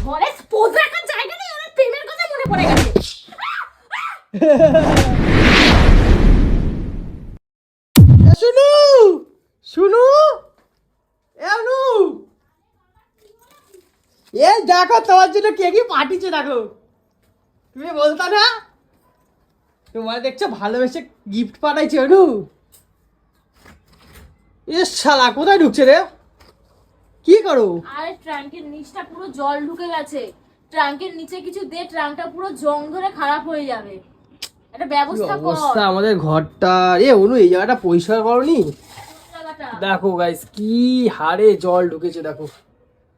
ঘরে পোজ রাখার জায়গা নেই, আমার প্রেমের কথা মনে পড়ে গেছে। শুনু শুনু এনু এ দেখো তোমার জন্য কে কি পাঠিয়েছে দেখো। তুমি বলতা না তোমার দেখছো ভালোবেসে গিফট পাঠাইছে অনু। এ শালা কোথায় ঢুকছে রে? কি করো? আরে ট্রাঙ্কের নিচটা পুরো জল ঢুকে গেছে, ট্রাঙ্কের নিচে কিছু দে, ট্রাঙ্কটা পুরো জং ধরে খারাপ হয়ে যাবে, একটা ব্যবস্থা কর। অবস্থা আমাদের ঘরটা। এ অনু এই জায়গাটা পরিষ্কার করনি? জায়গাটা দেখো গাইস কি হারে জল ঢুকেছে দেখো।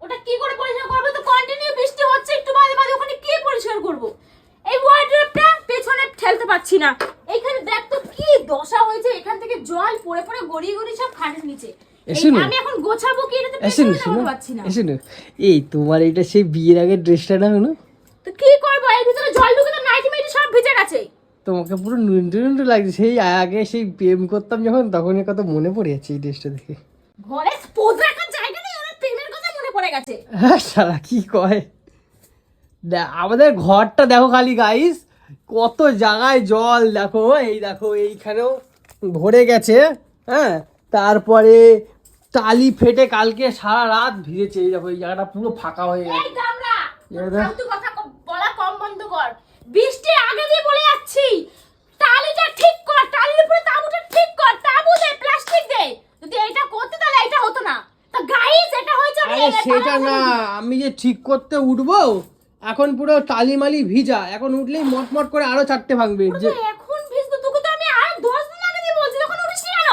ওটা কি করে পরিষ্কার করব? তো কন্টিনিউ বৃষ্টি হচ্ছে, একটু বাদে বাদে ওখানে কি পরিষ্কার করব? এই ওয়ার্ড্রপটা পেছনে ঠেলতে পারছি না, এইখানে দেখ তো কি দশা হয়েছে, এখান থেকে জল পড়ে পড়ে গড়িয়ে গড়িয়ে সব খাটের নিচে। আমি এখন গোছাবো কি, এটাতে পেছনে ঠেলতে পারছি না। এই তোমার এটা সেই বিয়ের আগের ড্রেসটা না অনু? তো কি করব, এর ভিতরে জল ঢুকে তো নাইটি মাইটি সব ভিজে গেছে। তোমাকে পুরো নুনটু নুনটু লাগছে। সেই আগে সেই প্রেম করতাম যখন, তখনই কত মনে পড়ে যাচ্ছে এই ড্রেসটা দেখে। ঘরে পোজ রাখার জায়গা নেই, আমার প্রেমের কথা মনে পড়ে গেছে। হ্যাঁ শালা কি কয়। আমাদের ঘরটা দেখো খালি গাইস, কত জায়গায় জল দেখো। এই দেখো এইখানেও ভরে গেছে। হ্যাঁ, তারপরে টালি ফেটে কালকে সারা রাত ভিজেছে। এই দেখো এই জায়গাটা পুরো ফাঁকা হয়ে গেছে। এই দামড়া, এই দেখ। ফালতু কথা বলা কম বন্ধ কর। বৃষ্টির আগে দিয়ে বলে যাচ্ছি, টালিটা ঠিক কর, টালির উপরে তাবুটা ঠিক কর, তাবু দে, প্লাস্টিক দে। যদি এটা করতে তাহলে এটা হতো না। তো গাইস এটা হয়েছে আরে সেটা না, আমি যে ঠিক করতে উঠবো এখন পুরো টালি মালি ভিজা, এখন উঠলেই মটমট করে আরো চারটে ভাঙবে। যে এখন ভিজতো, তোকে তো আমি আর 10 দিন আগে দিয়ে বলছি, তখন উঠিস নি কেন?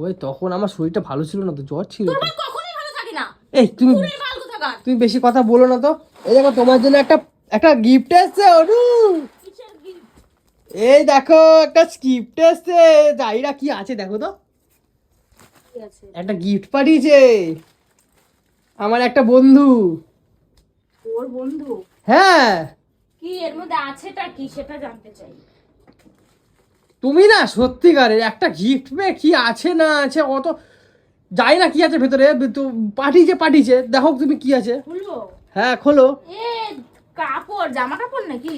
ওই তখন আমার শরীরটা ভালো ছিল না তো, জ্বর ছিল তোর তো। মা কখনোই ভালো থাকে না, এই তুমি পুরো ফালতু থাকার। তুমি বেশি কথা বলো না তো। এই দেখো তোমার জন্য একটা একটা গিফট এসেছে অনু। কিসের gift? এই দেখো একটা গিফট এসেছে, জাইরা কি আছে দেখো তো। কি আছে? একটা গিফট পাঠিয়েছে আমার একটা বন্ধু। ওর বন্ধু? হ্যাঁ, কি এর মধ্যে আছেটা কি সেটা জানতে চাই। তুমি না সত্যিকারের একটা গিফট পেয়ে কি আছে না আছে অত যাই না কি আছে ভেতরে। তো পাঠিয়েছে দেখো তুমি কি আছে। খুলবো? হ্যাঁ খোলো। এ কাপড়, জামা কাপড় নাকি?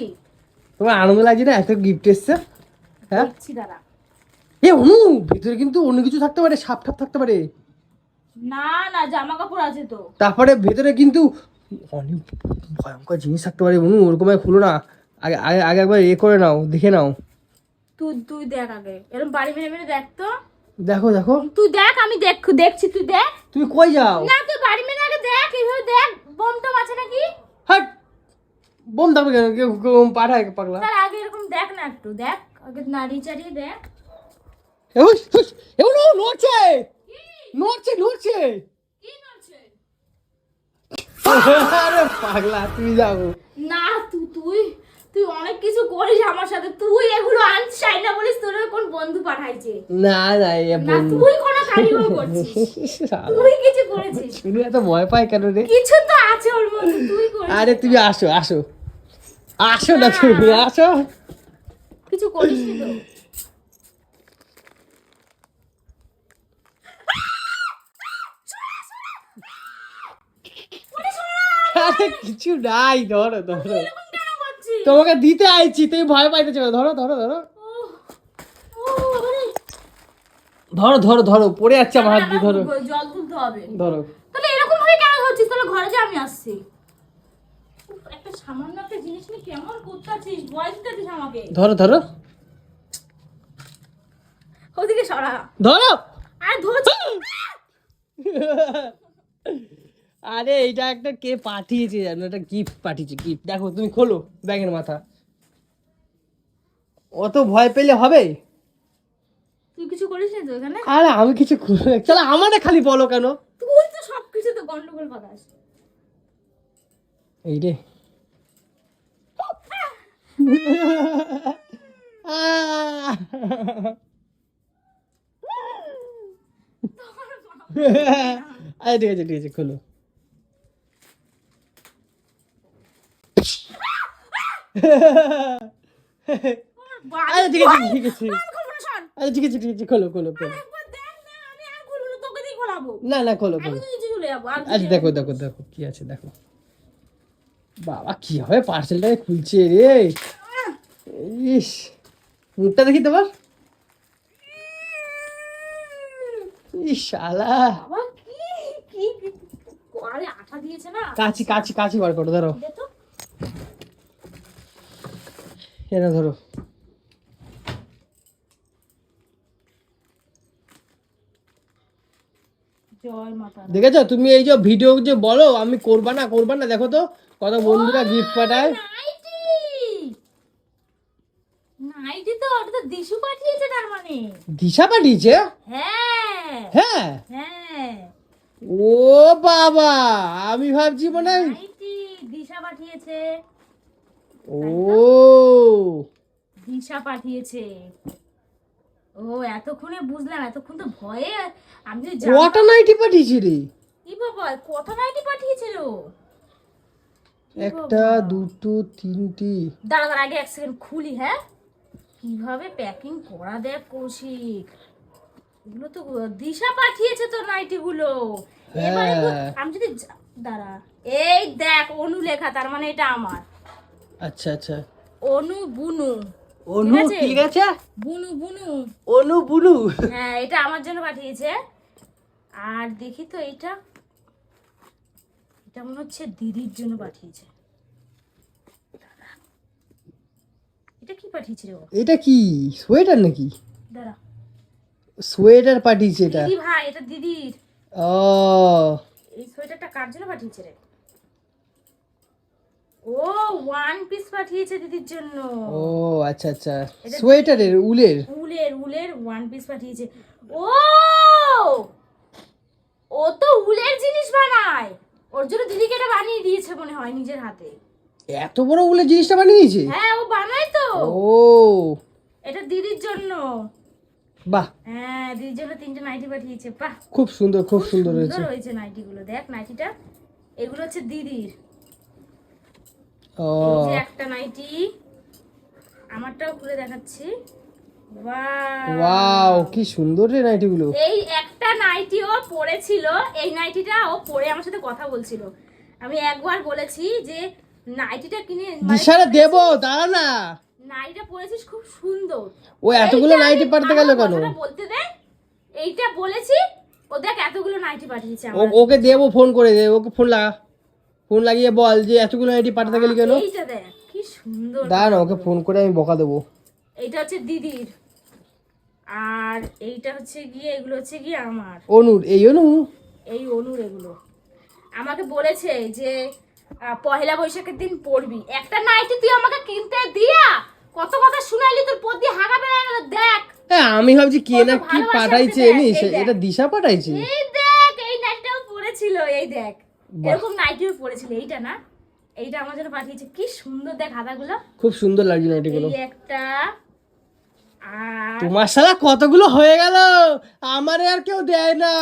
তোমার আনন্দ লাগছে না এত গিফট এসছে? হ্যাঁ দেখছি দাঁড়া। এ অনু ভেতরে কিন্তু অন্য কিছু থাকতে পারে, সাপ ঠাপ থাকতে পারে। না না, জামা কাপড় আছে তো। তারপরে ভেতরে কিন্তু অনেক ভয়ঙ্কর জিনিস থাকতে পারে অনু, ওরকম খুলো না। আগে আগে আগে একবার করে নাও, দেখে নাও। তুই তুই দেখ আগে, এরকম বাড়ি মেরে মেরে দেখ তো। দেখো দেখো তুই দেখ, আমি দেখছি, তুই দেখ। তুমি কই যাও? না তুই বাড়ি মেরে আগে দেখ, এইভাবে দেখ বোম টম আছে নাকি। হাট, বোম থাকবে কেন? কেউ পাঠায় পাগলা। তার আগে এরকম দেখ না, একটু দেখ আগে, নাড়িয়ে চাড়িয়ে দেখ। হুস, হুস, অনু নড়ছে নড়ছে নড়ছে। কি করছে? আরে পাগলা তুমি যাও। না তুই তুই অনেক কিছু করিস আমার সাথে, তুই এগুলো আনছিস না বলিস, তোর কোন বন্ধু পাঠাইছে। না না এ না বন্ধু। তুই কোনো কারিগর করছিস, তুই কিছু করেছিস। শুনে এত ভয় পায় কেন রে? কিছু তো আছে ওর মধ্যে, তুই করিস। আরে তুমি আসো আসো আসো না, তুমি আসো। কিছু করিস নি তো? আরে কিছু নাই, ধরো ধরো। এরকম কেন করছিস? তোমাকে দিতে আইছি, তুমি ভয় পাইতেছো কেন? ধরো ধরো ধরো বাবারে। ধরো ধরো ধরো, পড়ে যাচ্ছে আমার হাত দিয়ে, ধরো জল তুলতে হবে। ধরো। তাহলে এরকম ভাবে কেন ধরছিস? তাহলে ঘরে যে আমি আসছি। উফ, একটা সামান্য একটা জিনিস নিয়ে কেমন করতেছিস, ভয় দিতেছিস আমাকে। ধরো ধরো ওদিকে সরা। ধরো। আর ধরছি। আরে এইটা একটা কে পাঠিয়েছে জানো? একটা গিফট পাঠিয়েছে, গিফট। দেখো তুমি খোলো ব্যাগের মাথা। অত ভয় পেলে হবে? তুই কিছু করিস না তো এখানে? আরে আমি কিছু চলো, আমারে খালি বলো কেন? তুই তো সবকিছু তো গন্ডগোল পাকাস। এই রে আরে ঠিক আছে ঠিক আছে, খোলো। আরে ঠিক আছে ঠিক আছে, আরে ঠিক আছে ঠিক আছে, খোলো খোলো খোলো। না না খোলো খোলো। আচ্ছা দেখো দেখো দেখো কি আছে দেখো। বাবা কিভাবে পার্সেলটাকে খুলছে রে, ইস মুখটা দেখি তোমার, ইস শালা। বাবা কি কি আরে আঠা দিয়েছে না, কাচি কাচি কাচি বার করো, ধরো দে তো। এরা ধরো। জয় মাতা। দেখেছো তুমি এই যে ভিডিও যে বলো আমি করবা না, দেখো তো কত বন্ধুরা গিফট পাঠায়। নাইটি, নাইটি তো ওটা তো দিশু পাঠিয়েছে তার মানে। দিশা পাঠিয়েছে? হ্যাঁ হ্যাঁ। হ্যাঁ ও বাবা, আমি ভাবছি মনে হয়। নাইটি দিশা পাঠিয়েছে। ও দিশা পাঠিয়েছে। ও এতক্ষণে বুঝলাম, এতক্ষণ তো ভয়ে আমি যে কটা নাইটি পাঠিয়েছি রে? কি বাবা কত নাইটি পাঠিয়েছিল? একটা দুটো তিনটি। দাঁড়া দাঁড়া আগে এক সেকেন্ড খুলি। হ্যাঁ কিভাবে প্যাকিং করা দেখ কৌশিক, এগুলো তো দিশা পাঠিয়েছে তো নাইটি গুলো। এবারে আমি যদি দাঁড়া, এই দেখ অনু লেখা, তার মানে এটা আমার। আচ্ছা আচ্ছা, অনু বুনু, অনু কি গেছে? বুনু বুনু, অনু বুনু। হ্যাঁ এটা আমার জন্য পাঠিয়েছে। আর দেখি তো এটা, এটা মনে হচ্ছে দিদির জন্য পাঠিয়েছে। এটা কি পাঠিয়েছে রে? এটা কি সোয়েটার নাকি? দাঁড়া, সোয়েটার পাঠিয়েছে এটা। দিদি ভাই এটা দিদির। ও এই সোয়েটারটা কার জন্য পাঠিয়েছে রে? ও ওয়ান পিস পাঠিয়েছে দিদির জন্য। ও আচ্ছা আচ্ছা, সোয়েটারের উলের উলের ওয়ান পিস পাঠিয়েছে। ও ও তো উলের জিনিস বানায়, ওর জন্য দিদিকে এটা বানিয়ে দিয়েছে মনে হয় নিজের হাতে। এত বড় উলের জিনিসটা বানিয়ে দিয়েছে? হ্যাঁ ও বানায় তো। ও এটা দিদির জন্য। বাহ, হ্যাঁ দিদির জন্য 3টে নাইটি পাঠিয়েছে। বাহ খুব সুন্দর, খুব সুন্দর হয়েছে। হয়েছে নাইটি গুলো, দেখ নাইটিটা, এগুলো হচ্ছে দিদির। ও এই যে একটা নাইটি, আমারটাও খুলে দেখাচ্ছি। ওয়াও কি সুন্দর রে নাইটি গুলো। এই একটা নাইটি ও পরেছিল, এই নাইটিটা ও পরে আমার সাথে কথা বলছিল। আমি একবার বলেছি যে নাইটিটা কিনে দিশারা দেবো, দাঁড়া না। নাইটিটা পরেছিস খুব সুন্দর। ও এতগুলো নাইটি পাঠাতে গেল কেন? বলতে দে, এইটা বলেছি, ও দেখ এতগুলো নাইটি পাঠিয়েছে আমার। ওকে দেবো, ফোন করে দে, ওকে ফোন লাগিয়ে বল যে এতগুলো নাইটি পাঠাতে গেলি কেন। এইটা দেখ কি সুন্দর। দাঁড়া না, ওকে ফোন করে আমি বকা দেবো। এইটা হচ্ছে দিদির, আর এইটা হচ্ছে গিয়ে, এগুলো হচ্ছে গিয়ে আমার। অনুর, এই অনুর এগুলো আমাকে বলেছে যে পহেলা বৈশাখের দিন পরবি। একটা নাইটি তুই আমাকে কিনতে দিয়া কত কথা শুনাইলি, তোর পর দিয়ে হাগা বেড়ে গেল। দেখ আমি ভাবছি কে না কি ভালোবাসা পাঠাইছে, দেখ, এনিস এই দেখ। এটা দিশা পাঠাইছে। এই দেখ এই নাইটিটাও পরেছিল, এই দেখ এরকম নাইটিও পরেছিল। এইটা না, এইটা আমার জন্য পাঠিয়েছে। কি সুন্দর দেখ হাতাগুলো, খুব সুন্দর লাগছে নাইটি গুলো। এই একটা। আর তোমার সারা কতগুলো হয়ে গেল, আমারে আর কেউ দেয় না,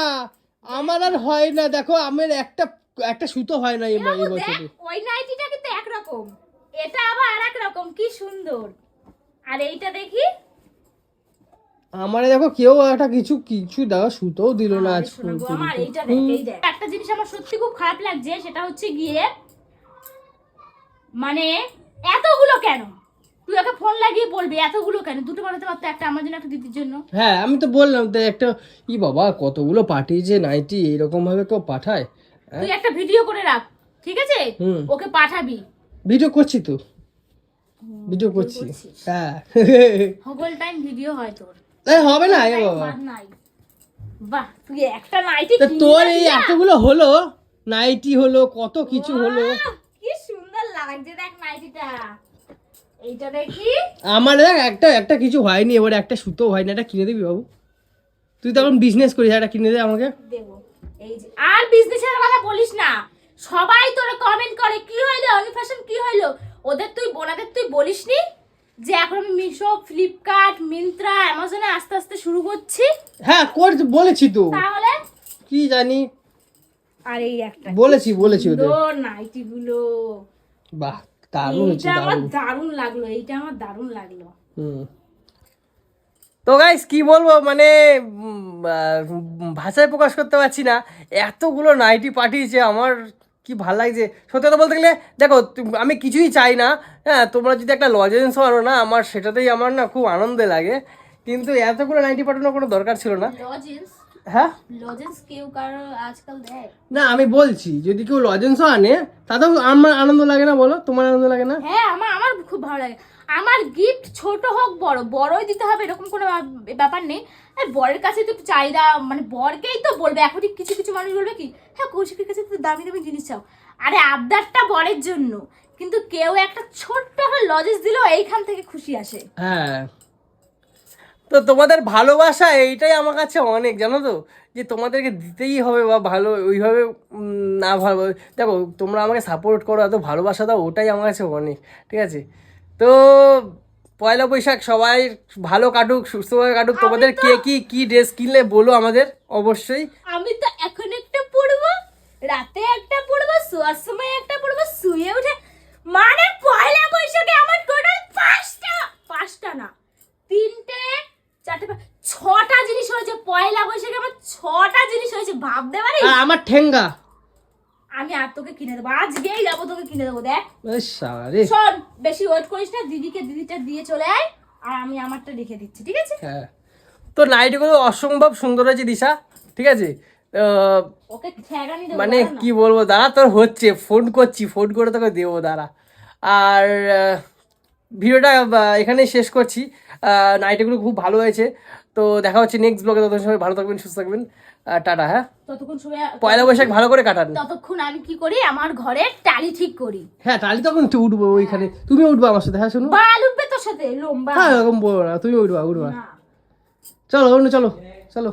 আমার আর হয় না। দেখো আমার একটা সুতো হয় না এই দেখ বছরে। ওই নাইটিটা কিন্তু একরকম, এটা আবার আরেক রকম, কি সুন্দর। আর এইটা দেখি, আমারে দেখো কেউ একটা কিছু দেখো সুতোও দিল না আজ শোনা গো, পর্যন্ত। আমার এইটা দেখ, এই দেখ। একটা জিনিস আমার সত্যি খুব খারাপ লাগছে, সেটা হচ্ছে গিয়ে মানে এতগুলো কেন? তুই ওকে ফোন লাগিয়ে বলবি এতগুলো কেন, দুটো বানাতে পারতো, একটা আমার জন্য একটা দিদির জন্য। হ্যাঁ আমি তো বললাম তো একটা, ই বাবা কতগুলো পাঠিয়েছে নাইটি, এরকম ভাবে কেউ পাঠায়? তুই একটা ভিডিও করে রাখ, ঠিক আছে? ওকে পাঠাবি। ভিডিও করছি তো, ভিডিও করছি। হ্যাঁ হগল টাইম ভিডিও হয় তোর, হবে না এ বাবা। বাদ নাই। বাহ তুই একটা নাইটি তা তোর এই এতগুলো হলো, নাইটি হলো, কত কিছু হলো। কি সুন্দর লাগছে দেখ নাইটিটা। এইটা দেখি, আমার দেখ একটা কিছু হয়নি, এবার একটা সুতো হয়নি, এটা কিনে দিবি বাবু? তুই তো এখন বিজনেস করিস, একটা কিনে দে আমাকে। দেবো। এই যে আর বিজনেসের কথা বলিস না, সবাই তোর কমেন্ট করে কি হইলো অনি ফ্যাশন কি হইলো। ওদের তুই বলিসনি যে এখন আমি মিশো, ফ্লিপকার্ট, মিন্ত্রা, অ্যামাজনে আস্তে আস্তে শুরু করছি? হ্যাঁ বলেছি তো, তাহলে কি জানি আর এই একটা বলেছি ওদের। নাইটি গুলো বাহ দারুণ হয়েছে, এইটা আমার দারুণ। দারুণ লাগলো, এইটা আমার দারুণ লাগলো। তো গাইস কি বলবো, মানে ভাষায় প্রকাশ করতে পারছি না, এতগুলো নাইটি পাঠিয়েছে আমার, কি ভাল লাগছে সত্যি কথা বলতে গেলে। দেখো আমি কিছুই চাই না, হ্যাঁ তোমরা যদি একটা লজেন্স আনো না আমার সেটাতেই আমার না খুব আনন্দ লাগে, কিন্তু এতগুলো নাইটি পাঠানোর কোনো দরকার ছিল না। লজেন্স, হ্যাঁ লজেন্স কেউ কারো আজকাল দেয় না আমি বলছি যদি কেউ লজেন্সও আনে তাতেও আমার আনন্দ লাগে না, বলো তোমার আনন্দ লাগে না? হ্যাঁ আমার আমার খুব ভালো লাগে। আমার গিফট ছোট হোক বড়, বড়ই দিতে হবে এরকম কোনো ব্যাপার নেই। আর বরের কাছে তো একটু চাহিদা, মানে বরকেই তো বলবে। এখন কিছু কিছু মানুষ বলবে কি, হ্যাঁ কৌশিকের কাছে তো দামি দামি জিনিস চাও, আরে আবদারটা বরের জন্য, কিন্তু কেউ একটা ছোট্ট একটা লজেন্স দিল এইখান থেকে খুশি আসে। হ্যাঁ তো তোমাদের ভালোবাসা এইটাই আমার কাছে অনেক, জানো তো, যে তোমাদেরকে দিতেই হবে বা ভালো ওইভাবে না ভালো, দেখো তোমরা আমাকে সাপোর্ট করো, এত ভালোবাসা দাও, ওটাই আমার কাছে অনেক। ঠিক আছে, তো পয়লা বৈশাখ সবাই ভালো কাটুক, সুস্থভাবে কাটুক। তোমাদের কে কি ড্রেস কিনলে বলো আমাদের অবশ্যই। আমি তো এখন একটা পড়বো, রাতে একটা পড়বো, শোয়ার সময় একটা পড়বো, শুয়ে উঠে, মানে পয়লা বৈশাখে আমার টোটাল পাঁচটা না, 3টে 4টে 6টা জিনিস হয়েছে। পয়লা বৈশাখে আমার 6টা জিনিস হয়েছে, ভাবতে পারিস? আর আমার ঠেঙ্গা আমি আর তোকে কিনে দেবো, আজকেই যাবো তোকে কিনে দেবো। দেখ রে শোন, বেশি ওয়েট করিস না, দিদিটা দিয়ে চলে আয়, আর আমি আমারটা রেখে দিচ্ছি, ঠিক আছে? হ্যাঁ তো নাইটিগুলো অসম্ভব সুন্দর হয়েছে দিশা, ঠিক আছে। ওকে ঠেকানি দেবো, মানে দাঁড়া না। কি বলবো, দাঁড়া তোর হচ্ছে, ফোন করছি, ফোন করে তোকে দেবো, দাঁড়া। আর ভিডিওটা এখানেই শেষ করছি। নাইটিগুলো খুব ভালো হয়েছে, তো দেখা হচ্ছে নেক্সট ব্লগে। ততক্ষণ সবাই ভালো থাকবেন, সুস্থ থাকবেন, টাটা। হ্যাঁ ততক্ষণ সময় পয়লা বৈশাখ ভালো করে কাটান। ততক্ষণ আমি কি করি, আমার ঘরের টালি ঠিক করি। হ্যাঁ টালি তখন উঠবো ওইখানে, তুমি উঠবা আমার সাথে। হ্যাঁ শোনো, বাল উঠবে তোর সাথে, লম্বা হ্যাঁ এরকম বলো না, তুমি উঠবা। না। চলো চলো চলো।